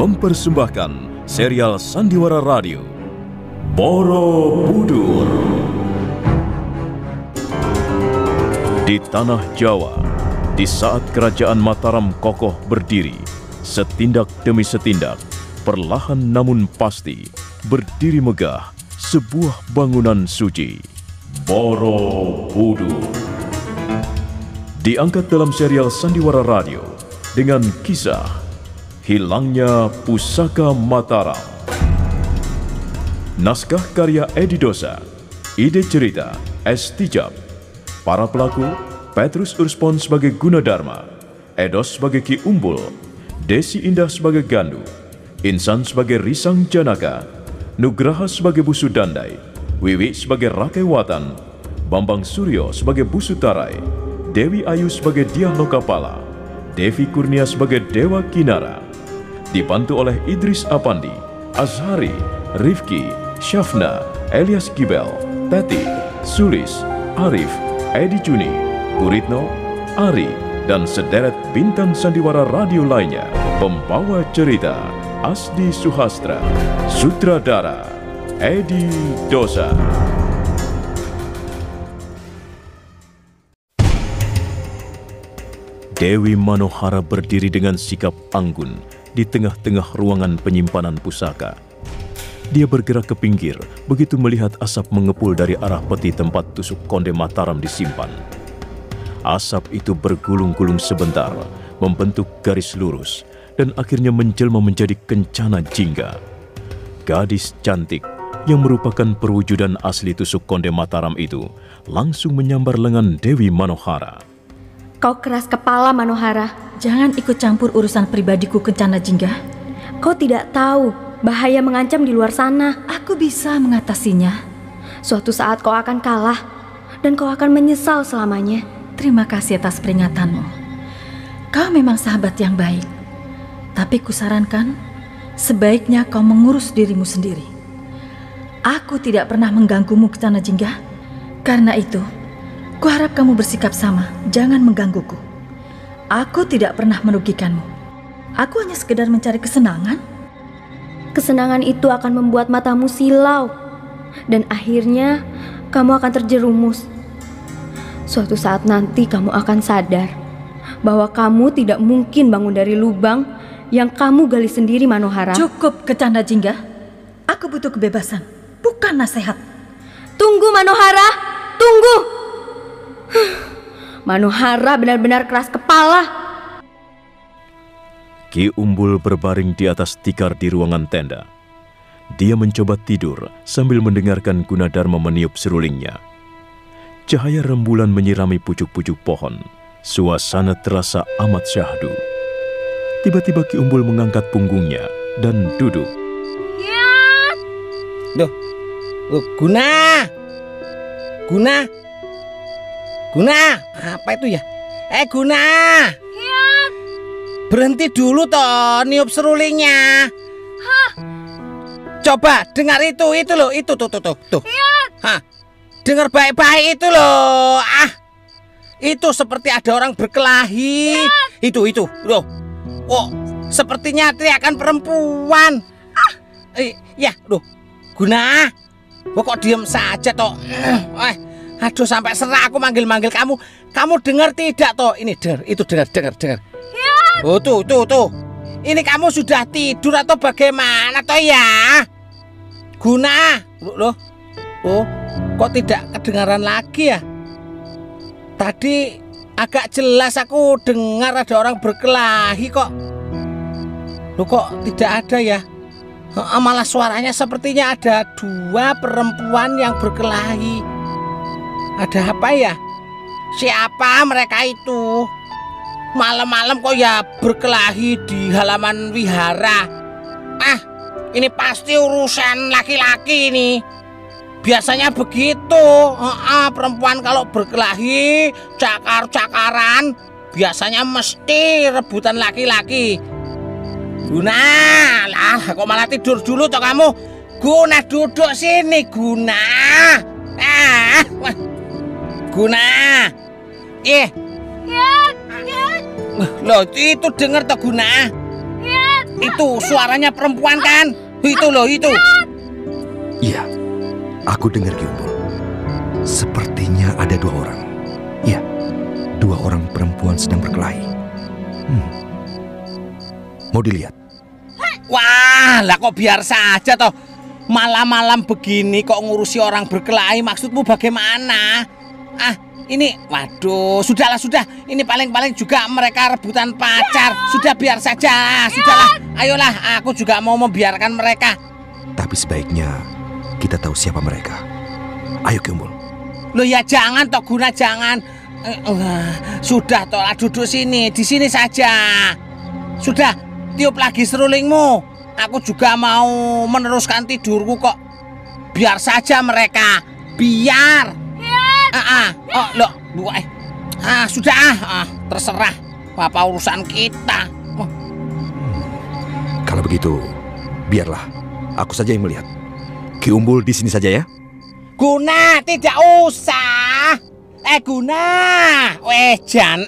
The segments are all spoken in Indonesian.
mempersembahkan serial Sandiwara Radio Borobudur. Di tanah Jawa, di saat kerajaan Mataram kokoh berdiri, setindak demi setindak, perlahan namun pasti, berdiri megah sebuah bangunan suci, Borobudur. Diangkat dalam serial Sandiwara Radio dengan kisah Hilangnya Pusaka Mataram. Naskah karya Edi Dosa, ide cerita S. Tijab. Para pelaku, Petrus Urspon sebagai Gunadarma, Edos sebagai Ki Umbul, Desi Indah sebagai Gandu, Insan sebagai Risang Janaka, Nugraha sebagai Busu Dandai, Wiwi sebagai Rakewatan, Bambang Suryo sebagai Busu Tarai, Dewi Ayu sebagai Diah Lokapala, Devi Kurnia sebagai Dewa Kinara. Dibantu oleh Idris Apandi, Azhari, Rifki, Syafna, Elias Gibel, Teti, Sulis, Arif, Edi Juni, Guritno, Ari, dan sederet bintang sandiwara radio lainnya. Pembawa cerita Asdi Suhastra, sutradara Edi Dosa. Dewi Manohara berdiri dengan sikap anggun di tengah-tengah ruangan penyimpanan pusaka. Dia bergerak ke pinggir begitu melihat asap mengepul dari arah peti tempat tusuk Konde Mataram disimpan. Asap itu bergulung-gulung sebentar, membentuk garis lurus, dan akhirnya menjelma menjadi kencana jingga. Gadis cantik yang merupakan perwujudan asli tusuk Konde Mataram itu langsung menyambar lengan Dewi Manohara. Kau keras kepala, Manohara. Jangan ikut campur urusan pribadiku, Kencana Jingga. Kau tidak tahu bahaya mengancam di luar sana. Aku bisa mengatasinya. Suatu saat kau akan kalah dan kau akan menyesal selamanya. Terima kasih atas peringatanmu. Kau memang sahabat yang baik. Tapi kusarankan, sebaiknya kau mengurus dirimu sendiri. Aku tidak pernah mengganggumu, Kencana Jingga. Karena itu, kuharap kamu bersikap sama, jangan menggangguku. Aku tidak pernah merugikanmu. Aku hanya sekedar mencari kesenangan. Kesenangan itu akan membuat matamu silau, dan akhirnya kamu akan terjerumus. Suatu saat nanti kamu akan sadar bahwa kamu tidak mungkin bangun dari lubang yang kamu gali sendiri, Manohara. Cukup, Kencana Jingga. Aku butuh kebebasan, bukan nasihat. Tunggu, Manohara, tunggu. Manohara benar-benar keras kepala. Ki Umbul berbaring di atas tikar di ruangan tenda. Dia mencoba tidur sambil mendengarkan Gunadarma meniup serulingnya. Cahaya rembulan menyirami pucuk-pucuk pohon. Suasana terasa amat syahdu. Tiba-tiba Ki Umbul mengangkat punggungnya dan duduk. Ya. Duh, Guna. Guna, apa itu ya? Guna. Ya. Berhenti dulu toh, niup serulingnya. Hah? Coba dengar itu loh, itu tuh. Ya. Hah? Dengar baik-baik itu loh. Itu seperti ada orang berkelahi. Ya. Itu loh. Oh, sepertinya teriakan perempuan. Ya, loh. Guna. Kok diem saja toh? Aduh, sampai serak aku manggil-manggil kamu. Kamu dengar tidak toh? Ini dengar. Ya. Oh, tuh. Ini kamu sudah tidur atau bagaimana toh ya? Guna. Loh. Oh, kok tidak kedengaran lagi ya? Tadi agak jelas aku dengar ada orang berkelahi kok. Loh, kok tidak ada ya? Malah suaranya sepertinya ada dua perempuan yang berkelahi. Ada apa ya? Siapa mereka itu? Malam-malam kok ya berkelahi di halaman wihara. Ini pasti urusan laki-laki ini. Biasanya begitu. Perempuan kalau berkelahi, cakar-cakaran, biasanya mesti rebutan laki-laki. Guna, lah kok malah tidur dulu toh kamu? Guna, duduk sini, Guna. Guna. Ya. Loh, itu dengar toh, Guna. Ya. Itu suaranya perempuan kan? Itu loh, itu. Iya, aku dengar Ki Umbul. Sepertinya ada 2 orang. Iya, 2 orang perempuan sedang berkelahi. Mau dilihat? Wah, lah kok biar saja toh. Malam-malam begini kok ngurusi orang berkelahi, maksudmu bagaimana? Ini, waduh, sudahlah, sudah. Ini paling-paling juga mereka rebutan pacar. Sudah, biar saja. Sudahlah, ayolah, aku juga mau membiarkan mereka. Tapi sebaiknya kita tahu siapa mereka. Ayo Ki Umbul. Loh ya jangan toh Guna, jangan. Sudah toh, duduk sini, di sini saja. Sudah, tiup lagi serulingmu. Aku juga mau meneruskan tidurku kok. Biar saja mereka, biar. Oh, loh, sudah, terserah. Apa urusan kita? Kalau begitu, biarlah aku saja yang melihat. Ki Umbul di sini saja ya. Guna, tidak usah. Guna, Jan,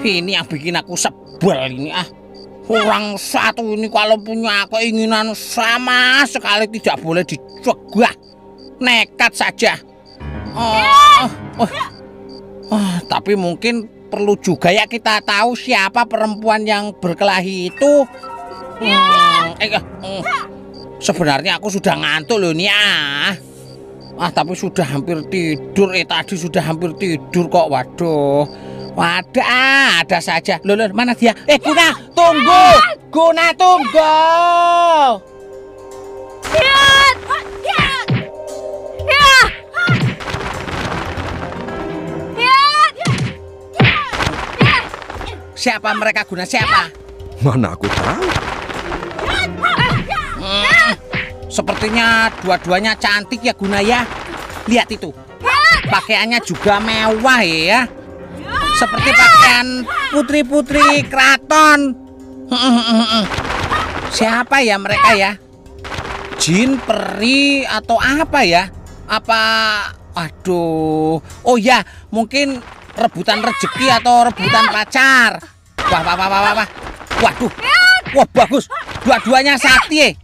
ini yang bikin aku sebel ini. Orang satu ini kalau punya keinginan sama sekali tidak boleh dicegah. Nekat saja. Tapi mungkin perlu juga ya kita tahu siapa perempuan yang berkelahi itu. Sebenarnya aku sudah ngantuk loh nih. Tapi sudah hampir tidur. Tadi sudah hampir tidur kok. Waduh, ada saja. Loh, mana dia? Guna, tunggu. Guna, tunggu. Siapa mereka, Guna? Siapa? Mana aku tahu. Sepertinya dua-duanya cantik ya, Guna ya. Lihat itu. Pakaiannya juga mewah ya. Seperti pakaian putri-putri keraton. Siapa ya mereka ya? Jin, peri, atau apa ya? Aduh. Oh ya, mungkin rebutan rezeki atau rebutan pacar. Wah. Waduh. Wah, bagus. Dua-duanya sakti.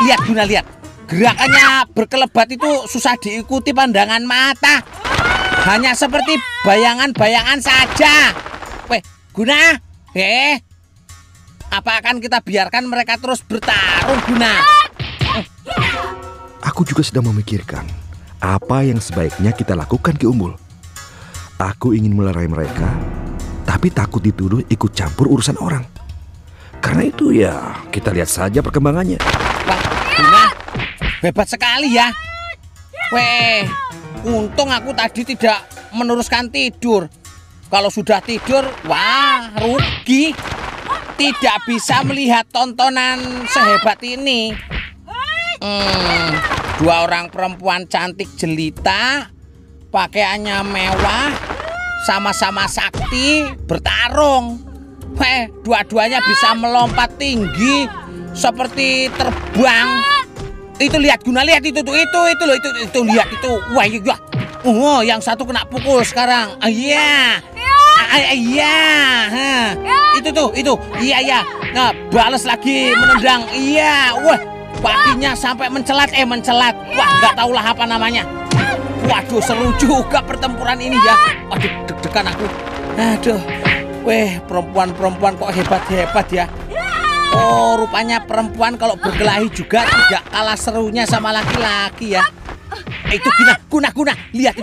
Lihat, Guna, lihat. Gerakannya berkelebat itu susah diikuti pandangan mata. Hanya seperti bayangan-bayangan saja. Guna. Apa akan kita biarkan mereka terus bertarung, Guna? Aku juga sedang memikirkan apa yang sebaiknya kita lakukan, Ki Umbul. Aku ingin melerai mereka, tapi takut dituduh ikut campur urusan orang. Karena itu ya, kita lihat saja perkembangannya. Wah, Guna, hebat sekali ya. Untung aku tadi tidak meneruskan tidur. Kalau sudah tidur, wah, rugi. Tidak bisa melihat tontonan sehebat ini. 2 orang perempuan cantik jelita, pakaiannya mewah, sama-sama sakti, bertarung. Dua-duanya bisa melompat tinggi seperti terbang. Itu lihat, Guna, lihat itu lihat itu. Wah, iya. Yang satu kena pukul sekarang. Iya. Itu. Iya. Nah, balas lagi menendang. Iya. Wah, kakinya sampai mencelat. Wah, nggak tahulah apa namanya. Waduh, seru juga pertempuran ini ya. Aduh, deg-degan aku. Aduh. Perempuan-perempuan kok hebat-hebat ya. Oh, rupanya perempuan kalau berkelahi juga tidak kalah serunya sama laki-laki ya. Itu Guna. Lihat.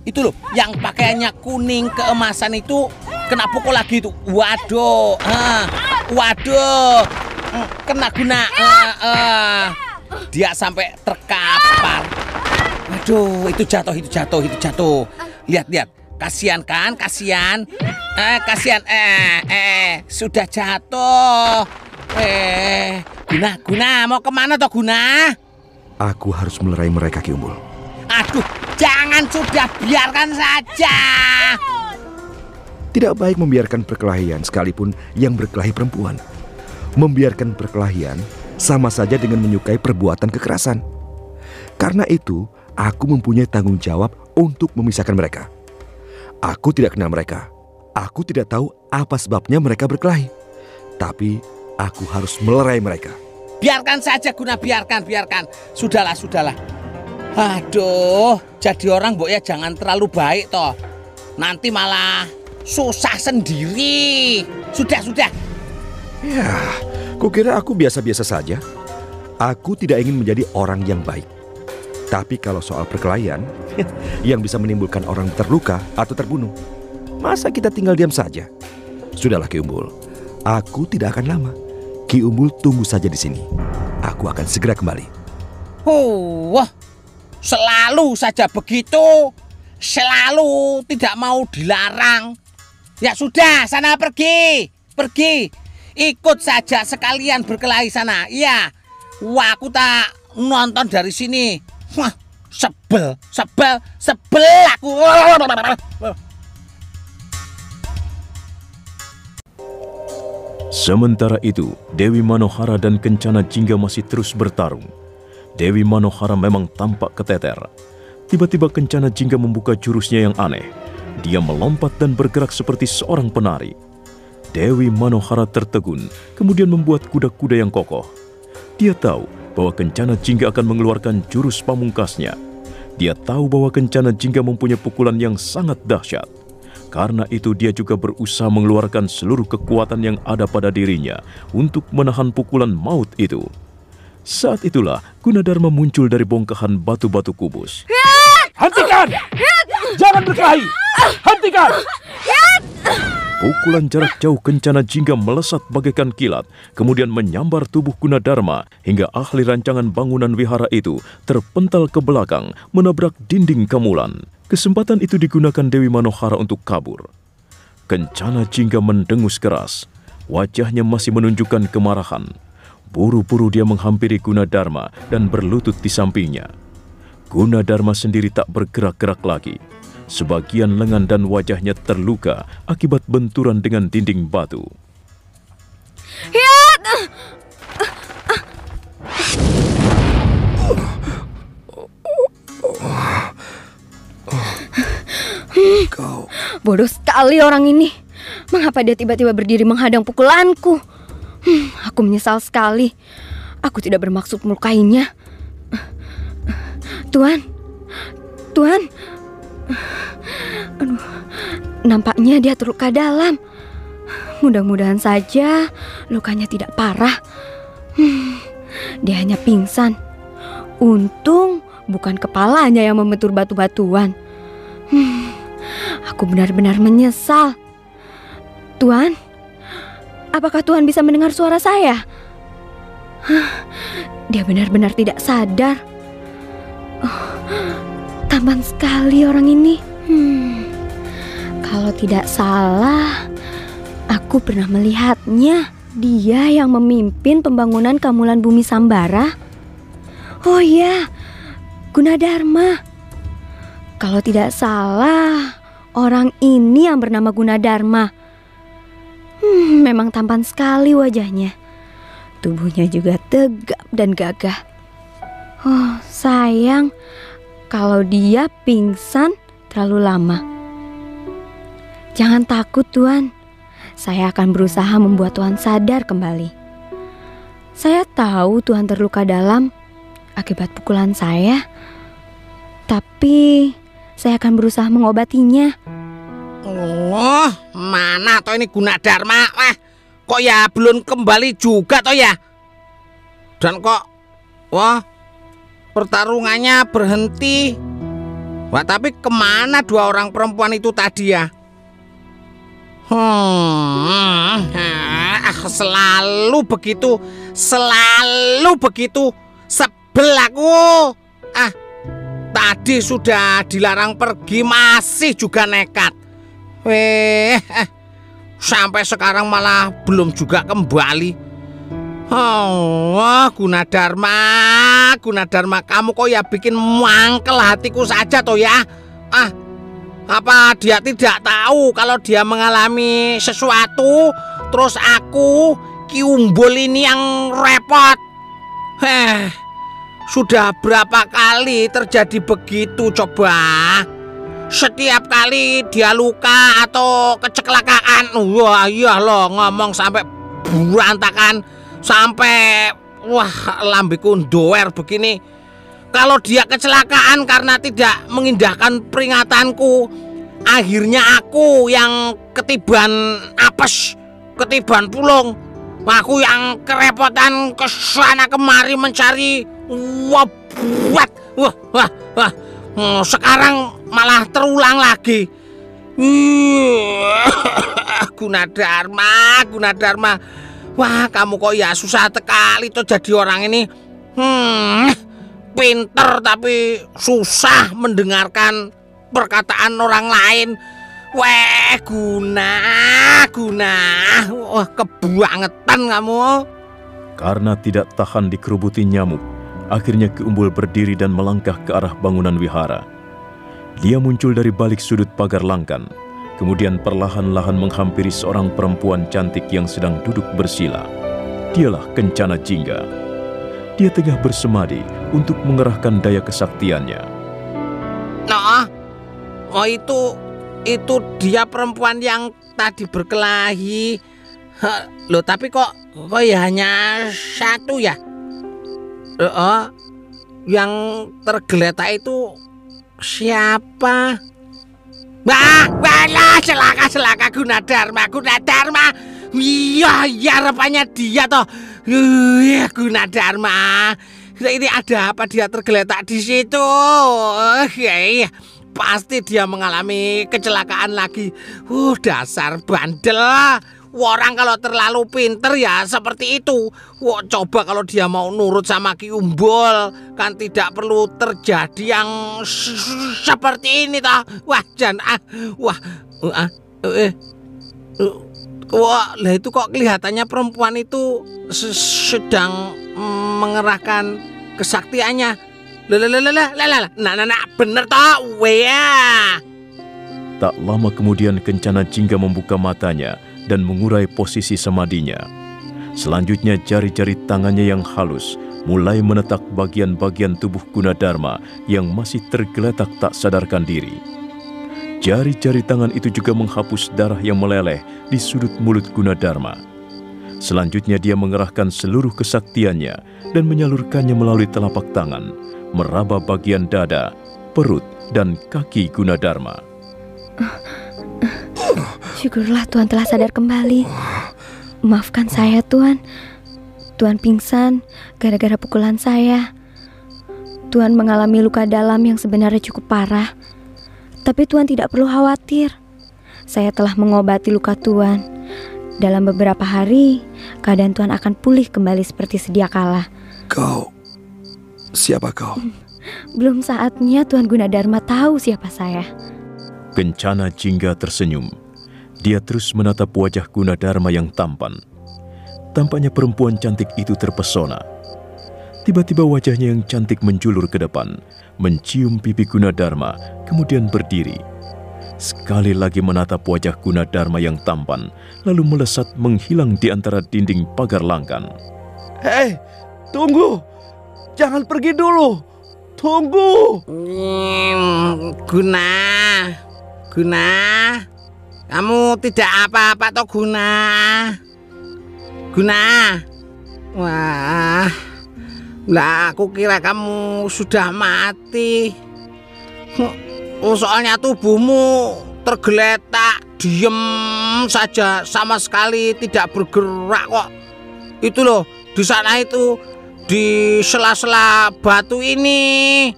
Itu loh, yang pakaiannya kuning keemasan itu kena pukul lagi itu. Waduh. Kena Guna. Dia sampai terkapar. Waduh, itu jatuh. Lihat. Kasihan kan? Kasihan. Sudah jatuh. Guna, mau kemana toh, Guna? Aku harus melerai mereka, Ki Umbul. Aduh, jangan, sudah, biarkan saja. Tidak baik membiarkan perkelahian sekalipun yang berkelahi perempuan. Membiarkan perkelahian sama saja dengan menyukai perbuatan kekerasan. Karena itu, aku mempunyai tanggung jawab untuk memisahkan mereka. Aku tidak kenal mereka. Aku tidak tahu apa sebabnya mereka berkelahi. Tapi aku harus melerai mereka. Biarkan saja Guna, biarkan. Sudahlah. Aduh, jadi orang mbok ya jangan terlalu baik toh. Nanti malah susah sendiri. Sudah. Ya, kukira aku biasa-biasa saja. Aku tidak ingin menjadi orang yang baik. Tapi kalau soal perkelahian, yang bisa menimbulkan orang terluka atau terbunuh, masa kita tinggal diam saja? Sudahlah Ki Umbul, aku tidak akan lama. Ki Umbul tunggu saja di sini. Aku akan segera kembali. Wah, selalu saja begitu. Selalu tidak mau dilarang. Ya sudah, sana pergi. Ikut saja sekalian berkelahi sana. Iya. Wah, aku tak nonton dari sini. Wah, sebel aku. Sementara itu, Dewi Manohara dan Kencana Jingga masih terus bertarung. Dewi Manohara memang tampak keteter. Tiba-tiba Kencana Jingga membuka jurusnya yang aneh. Dia melompat dan bergerak seperti seorang penari. Dewi Manohara tertegun, kemudian membuat kuda-kuda yang kokoh. Dia tahu bahwa Kencana Jingga akan mengeluarkan jurus pamungkasnya. Dia tahu bahwa Kencana Jingga mempunyai pukulan yang sangat dahsyat. Karena itu dia juga berusaha mengeluarkan seluruh kekuatan yang ada pada dirinya untuk menahan pukulan maut itu. Saat itulah Gunadarma muncul dari bongkahan batu-batu kubus. Hentikan! Jangan berkelahi! Hentikan! Pukulan jarak jauh Kencana Jingga melesat bagaikan kilat, kemudian menyambar tubuh Gunadarma hingga ahli rancangan bangunan wihara itu terpental ke belakang, menabrak dinding kamulan. Kesempatan itu digunakan Dewi Manohara untuk kabur. Kencana Jingga mendengus keras. Wajahnya masih menunjukkan kemarahan. Buru-buru dia menghampiri Gunadarma dan berlutut di sampingnya. Gunadarma sendiri tak bergerak-gerak lagi. Sebagian lengan dan wajahnya terluka akibat benturan dengan dinding batu. Kau. Bodoh sekali orang ini. Mengapa dia tiba-tiba berdiri menghadang pukulanku? Aku menyesal sekali. Aku tidak bermaksud melukainya. Tuan. Aduh, nampaknya dia terluka dalam. Mudah-mudahan saja lukanya tidak parah. Dia hanya pingsan. Untung bukan kepalanya yang membentur batu-batuan. Aku benar-benar menyesal. Tuan, apakah Tuan bisa mendengar suara saya? Dia benar-benar tidak sadar. Tampan sekali orang ini. Kalau tidak salah, aku pernah melihatnya. Dia yang memimpin pembangunan Kamulan Bumi Sambara. Oh iya, Gunadarma. Kalau tidak salah, orang ini yang bernama Gunadarma. Memang tampan sekali wajahnya. Tubuhnya juga tegap dan gagah. Oh, sayang kalau dia pingsan terlalu lama. Jangan takut, Tuan. Saya akan berusaha membuat Tuan sadar kembali. Saya tahu Tuan terluka dalam akibat pukulan saya. Tapi saya akan berusaha mengobatinya. Oh, mana toh ini Gunadarma? Kok ya belum kembali juga toh ya? Dan kok, wah, pertarungannya berhenti. Wah, tapi kemana dua orang perempuan itu tadi ya? Selalu begitu, sebel aku. Tadi sudah dilarang pergi masih juga nekat. Sampai sekarang malah belum juga kembali. Oh, Gunadarma, kamu kok ya bikin mangkel hatiku saja toh ya. Apa dia tidak tahu kalau dia mengalami sesuatu, terus aku Ki Umbul ini yang repot. Sudah berapa kali terjadi begitu coba? Setiap kali dia luka atau kecelakaan, wah iya loh, ngomong sampai berantakan sampai wah lambeku ndower begini. Kalau dia kecelakaan karena tidak mengindahkan peringatanku, akhirnya aku yang ketiban apes, ketiban pulung. Aku yang kerepotan kesana kemari mencari obat. Wah. Sekarang malah terulang lagi. Gunadarma. Wah, kamu kok ya susah sekali tuh jadi orang ini. Pinter tapi susah mendengarkan perkataan orang lain. Weh, Guna. Wah, kebangetan kamu. Karena tidak tahan dikerubuti nyamuk, akhirnya Ki Umbul berdiri dan melangkah ke arah bangunan wihara. Dia muncul dari balik sudut pagar langkan, kemudian perlahan-lahan menghampiri seorang perempuan cantik yang sedang duduk bersila. Dialah Kencana Jingga. Dia tengah bersemadi untuk mengerahkan daya kesaktiannya. Itu dia perempuan yang tadi berkelahi. Loh, tapi kok ya hanya satu ya? Yang tergeletak itu siapa? Walah, celaka Gunadarma. Iya, rupanya dia toh. Gunadarma. Ini ada apa dia tergeletak di situ? Pasti dia mengalami kecelakaan lagi. Dasar bandel. Orang kalau terlalu pinter ya seperti itu. Coba kalau dia mau nurut sama Ki Umbul, kan tidak perlu terjadi yang seperti ini toh. Lah itu kok kelihatannya perempuan itu sedang mengerahkan kesaktiannya. Nah, bener toh, wea. Tak lama kemudian Kencana Jingga membuka matanya dan mengurai posisi semadinya. Selanjutnya jari-jari tangannya yang halus mulai menetak bagian-bagian tubuh Gunadarma yang masih tergeletak tak sadarkan diri. Jari-jari tangan itu juga menghapus darah yang meleleh di sudut mulut Gunadarma. Selanjutnya dia mengerahkan seluruh kesaktiannya dan menyalurkannya melalui telapak tangan, meraba bagian dada, perut, dan kaki Gunadarma. Syukurlah Tuan telah sadar kembali. Maafkan saya, Tuan. Tuan pingsan gara-gara pukulan saya. Tuan mengalami luka dalam yang sebenarnya cukup parah. Tapi Tuan tidak perlu khawatir. Saya telah mengobati luka Tuan. Dalam beberapa hari, keadaan Tuan akan pulih kembali seperti sedia kala. Kau? Siapa kau? Belum saatnya Tuan Gunadarma tahu siapa saya. Kencana Jingga tersenyum. Dia terus menatap wajah Gunadarma yang tampan. Tampaknya perempuan cantik itu terpesona. Tiba-tiba wajahnya yang cantik menjulur ke depan, mencium pipi Gunadarma, kemudian berdiri. Sekali lagi menatap wajah Gunadarma yang tampan, lalu melesat menghilang di antara dinding pagar langkan. Hei, tunggu! Jangan pergi dulu! Tunggu! Guna, kamu tidak apa-apa toh, Guna. Wah, lah aku kira kamu sudah mati. Soalnya tubuhmu tergeletak, diem saja, sama sekali tidak bergerak kok. Itu loh, di sana itu, di sela-sela batu ini.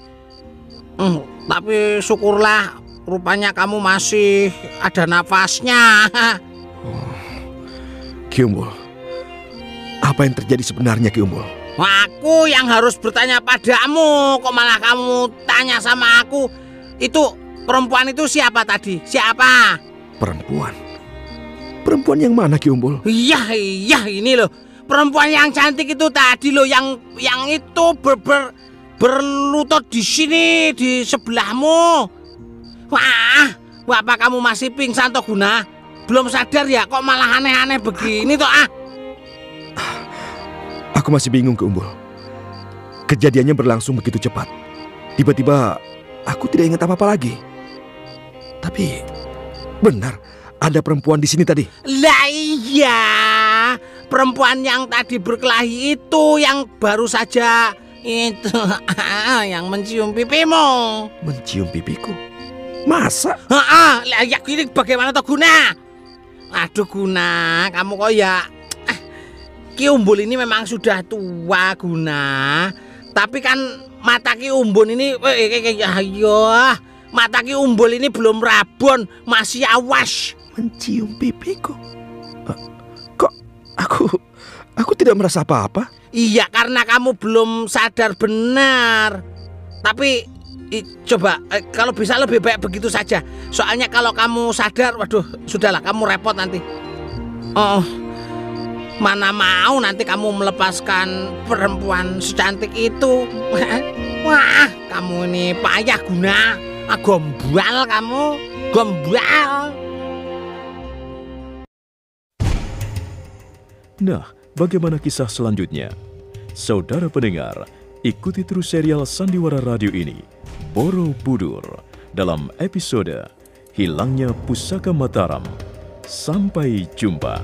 Tapi syukurlah, rupanya kamu masih ada nafasnya. Ki Umbul, apa yang terjadi sebenarnya, Ki Umbul? Aku yang harus bertanya padamu, kok malah kamu tanya sama aku. Itu perempuan itu siapa tadi? Siapa? Perempuan? Perempuan yang mana, Ki Umbul? Iya, ini loh. Perempuan yang cantik itu tadi loh, yang itu berlutut di sini, di sebelahmu. Wah, apa kamu masih pingsan toh, Guna? Belum sadar ya, kok malah aneh-aneh begini toh, Aku masih bingung, Ki Umbul. Kejadiannya berlangsung begitu cepat. Tiba-tiba aku tidak ingat apa-apa lagi. Tapi benar ada perempuan di sini tadi. Lah iya, perempuan yang tadi berkelahi itu, yang baru saja itu yang mencium pipimu. Mencium pipiku? Masa? Ya ini bagaimana toh Guna? Aduh Guna, kamu kok ya Ki Umbul ini memang sudah tua Guna. Tapi kan mata Ki Umbul ini mata Ki Umbul ini belum rabon, masih awas. Mencium pipiku? Kok aku tidak merasa apa-apa? Iya, karena kamu belum sadar benar. Tapi coba kalau bisa lebih baik begitu saja. Soalnya kalau kamu sadar, waduh, sudahlah, kamu repot nanti. Oh, mana mau nanti kamu melepaskan perempuan secantik itu. Wah, kamu ini payah Guna. Gombal kamu, gombal. Nah, bagaimana kisah selanjutnya? Saudara pendengar, ikuti terus serial Sandiwara Radio ini, Borobudur, dalam episode Hilangnya Pusaka Mataram. Sampai jumpa.